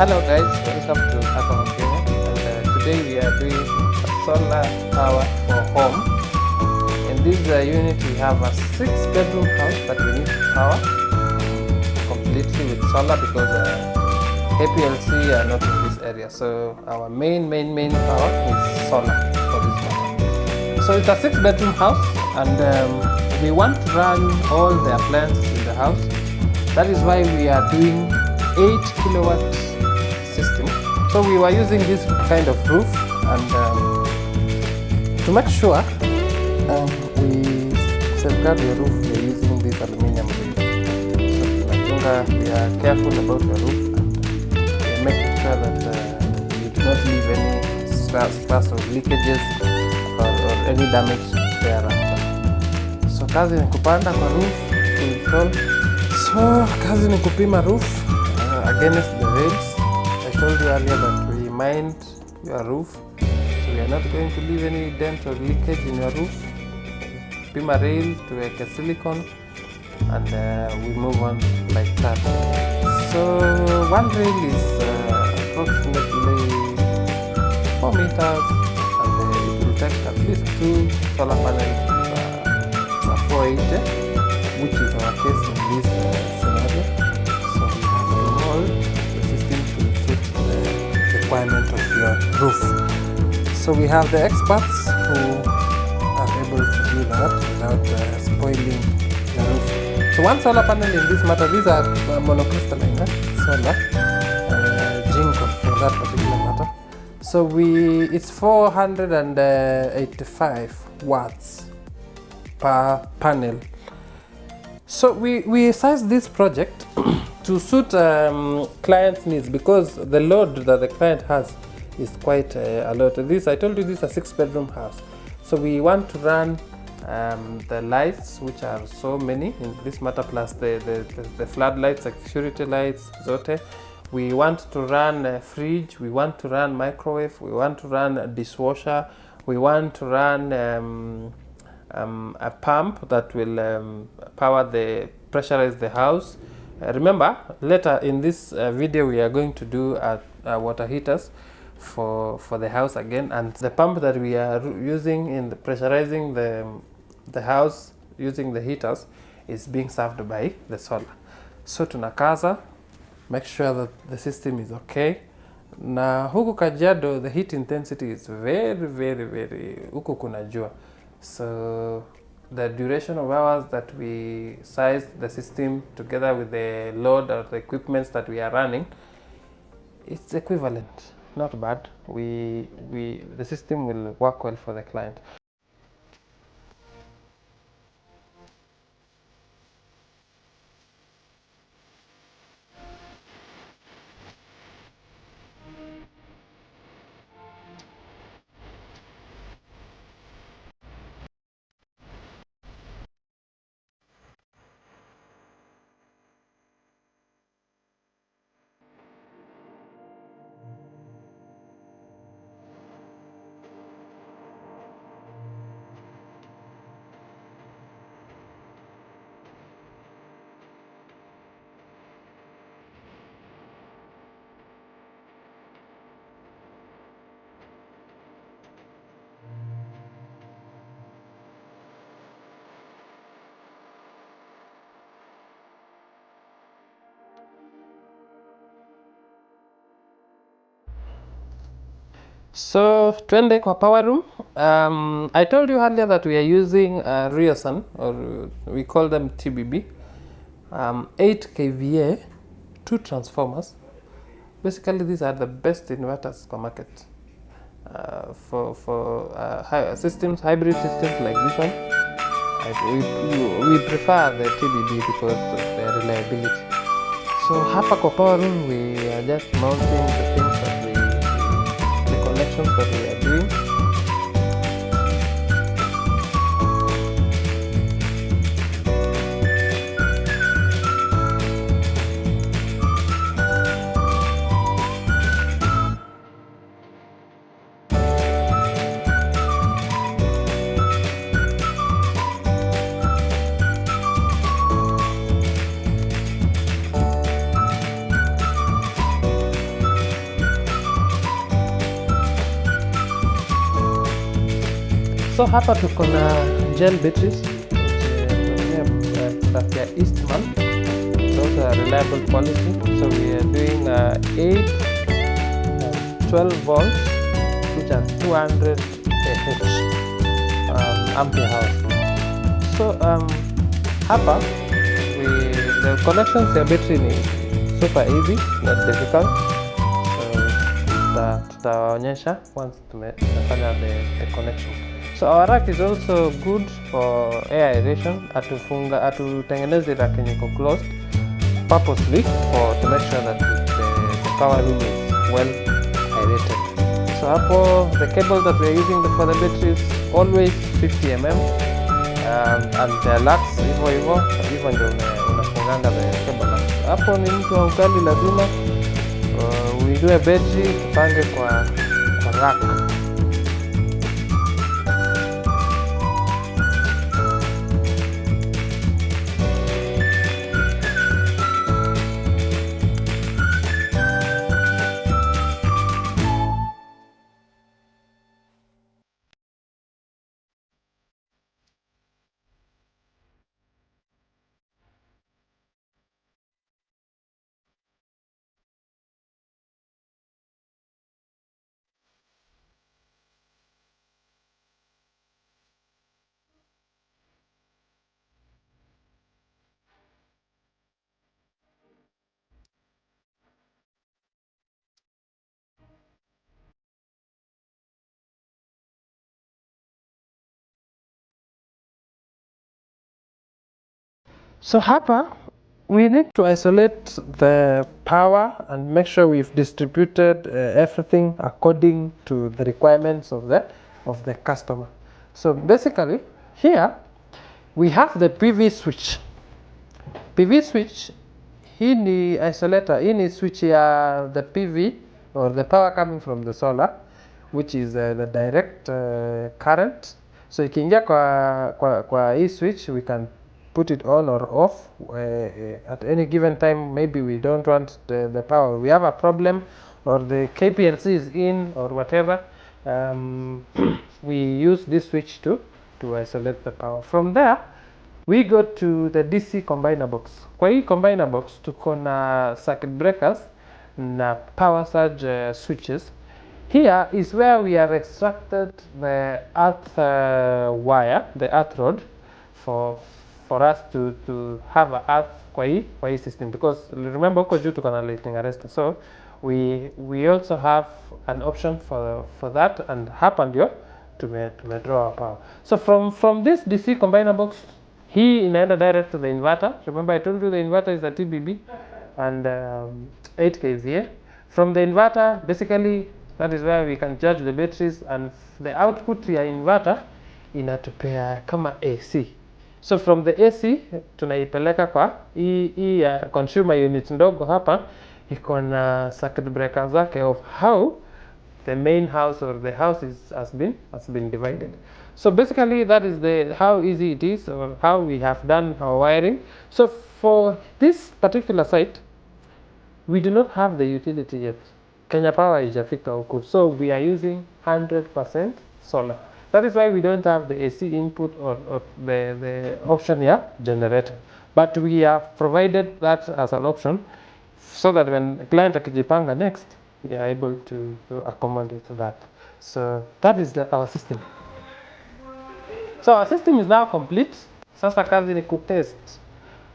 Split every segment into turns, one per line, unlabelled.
Hello guys, welcome to Aqua Hub Kenya, and today we are doing a solar power for home. In this unit we have a 6-bedroom house that we need to power completely with solar because KPLC are not in this area, so our main power is solar for this one. So it's a 6-bedroom house, and we want to run all the appliances in the house. That is why we are doing 8 kilowatt system. So we were using this kind of roof, and to make sure we safeguard the roof, we are using this aluminum roof. So we are careful about the roof, and we are making sure that we do not leave any scars of leakages or any damage thereafter. So kazi ni kupanda kwa roof to install. So kazi ni kupima roof against the rails. I told you earlier that we mind your roof, so we are not going to leave any dent or leakage in your roof. Pima rail to a silicone, and we move on like that. So one rail is approximately 4 meters, and it will take at least 2 solar panels of 480, which is our case in this scenario. So we have to mold the system to suit the requirement of your roof. So we have the experts who are able to do that without spoiling the roof. So one solar panel in this matter, these are monocrystalline solar Jinko for that particular matter. So it's 485 watts per panel. So we sized this project to suit client's needs, because the load that the client has is quite a lot. This, I told you, this is a 6-bedroom house. So we want to run the lights, which are so many in this matter, plus the floodlights, security lights, zote. We want to run a fridge, we want to run microwave, we want to run a dishwasher, we want to run a pump that will pressurize the house. Remember, later in this video we are going to do water heaters for the house again, and the pump that we are using in the pressurizing the house using the heaters is being served by the solar. So tunakaza, make sure that the system is okay. Na huku Kajiado the heat intensity is very huku kuna jua. So the duration of hours that we size the system together with the load or the equipments that we are running, it's equivalent, not bad. The system will work well for the client. So twende kwa power room. I told you earlier that we are using Riosan, or we call them TBB, 8 kVA, 2 transformers. Basically these are the best inverters for market for systems, hybrid systems like this one. We prefer the TBB because of their reliability. So hapa kwa power room we are just mounting the things that the connections that we are doing. So hapa tuko na gel batteries that are Eastman. Those are reliable quality. So we are doing 8 12 volts, which are 200 ampere hours. So hapa the connections ya battery ni super easy, not difficult. So tutaonyesha once tumefanya the connection. So our rack is also good for air aeration. Atutengeneze rack yenye iko closed purposely to make sure that the power room is well aerated. So hapo the cable that we are using for the battery is always 50 mm and the lux hivyo ndio unafunganga the cable lux. Hapo ni mtu wa ukali lazima we do a battery tupange kwa rack. So hapa we need to isolate the power and make sure we've distributed everything according to the requirements of the customer. So basically here we have the PV switch. PV switch, hii ni isolator, hii ni switch ya the PV or the power coming from the solar, which is the direct current. So ikiingia kwa hii switch we can put it on or off at any given time. Maybe we don't want the power, we have a problem, or the KPLC is in or whatever, we use this switch to isolate the power. From there we go to the DC combiner box. Kwa hii combiner box tuko na circuit breakers na power surge switches. Here is where we have extracted the earth wire, the earth rod, for us to have a earth kwa hii system, because remember huko juu tuko na lightning arrestor, so we also have an option for that, and hapa ndio tumedraw our power. So from this DC combiner box, hii inaenda direct to the inverter. Remember I told you the inverter is a TBB and 8 kVA. From the inverter, basically that is where we can charge the batteries, and the output ya inverter inatupea kama AC. So from the AC tunaipeleka kwa hii consumer unit ndogo hapa, iko na circuit breaker zake of how the main house or the house has been divided. So basically that is how easy it is, or how we have done our wiring. So for this particular site we do not have the utility yet. Kenya Power haijafika huku, so we are using 100% solar. That is why we don't have the AC input or the option here generator, but we have provided that as an option so that when the client akijipanga next, we are able to accommodate that. So that is our system. So our system is now complete. Sasa kazi ni kutest.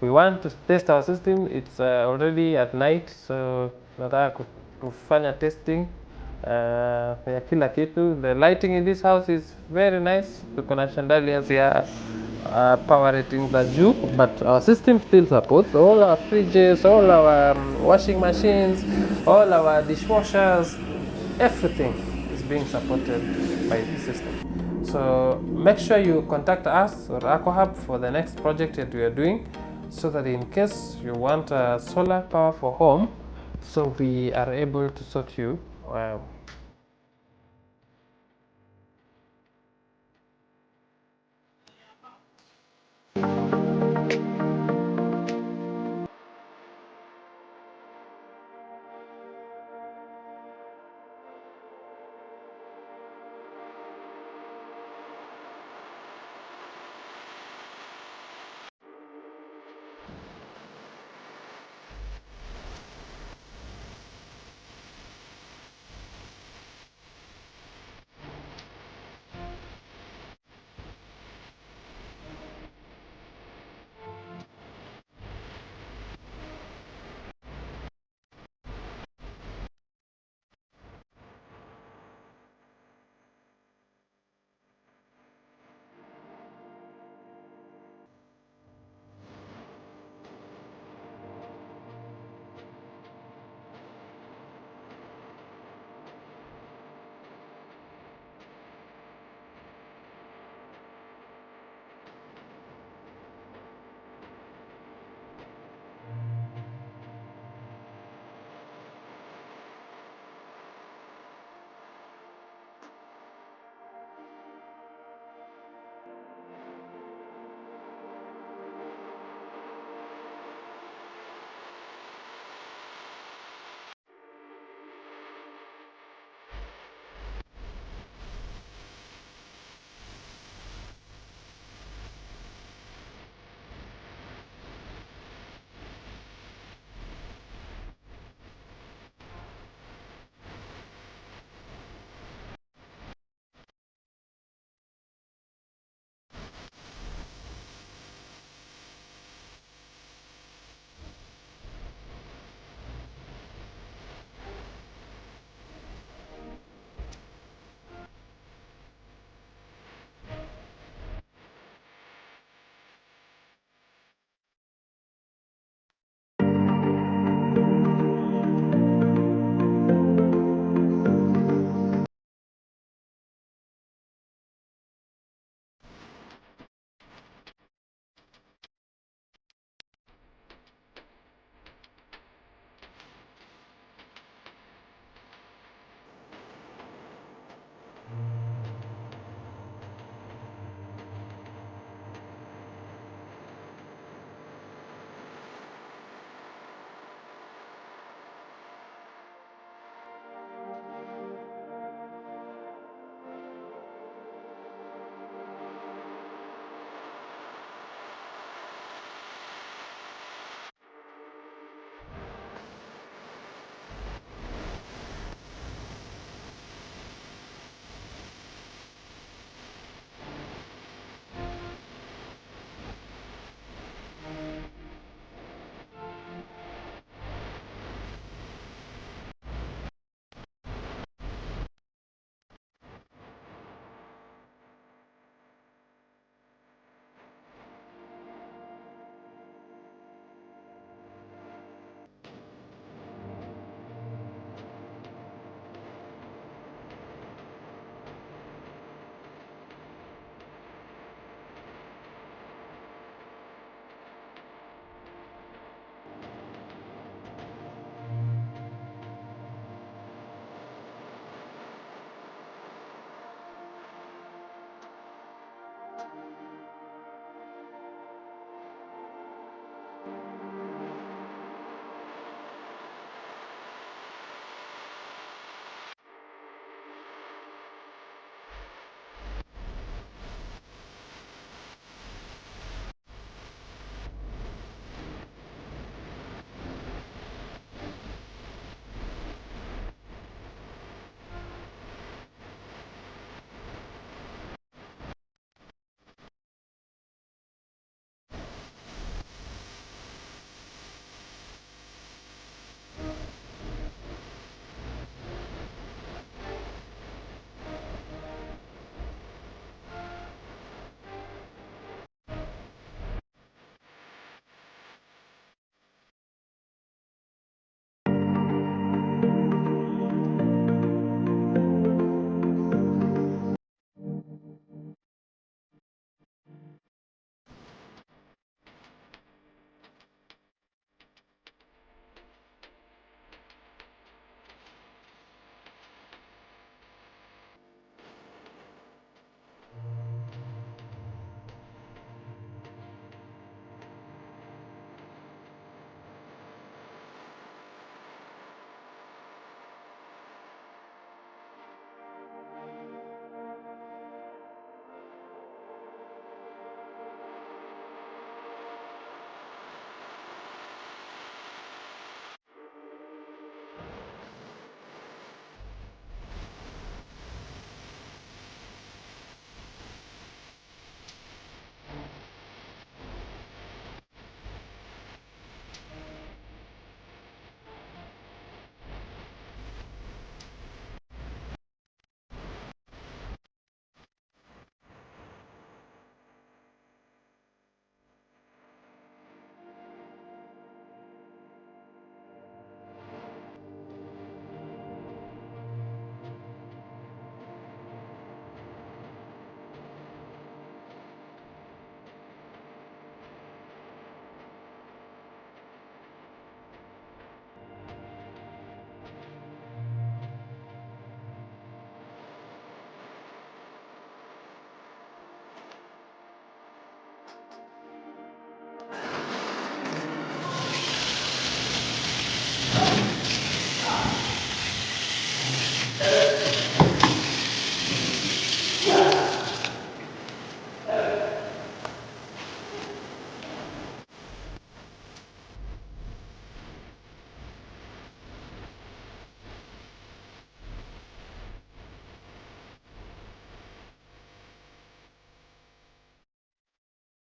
We want to test our system. It's already at night, so nataka kufanya testing ya kila kitu. The lighting in this house is very nice. Tuko na chandeliers ya power rating za juu, but our system still supports all our fridges, all our washing machines, all our dishwashers. Everything is being supported by the system. So make sure you contact us or Aqua Hub for the next project that we are doing, so that in case you want solar power for home, so we are able to sort you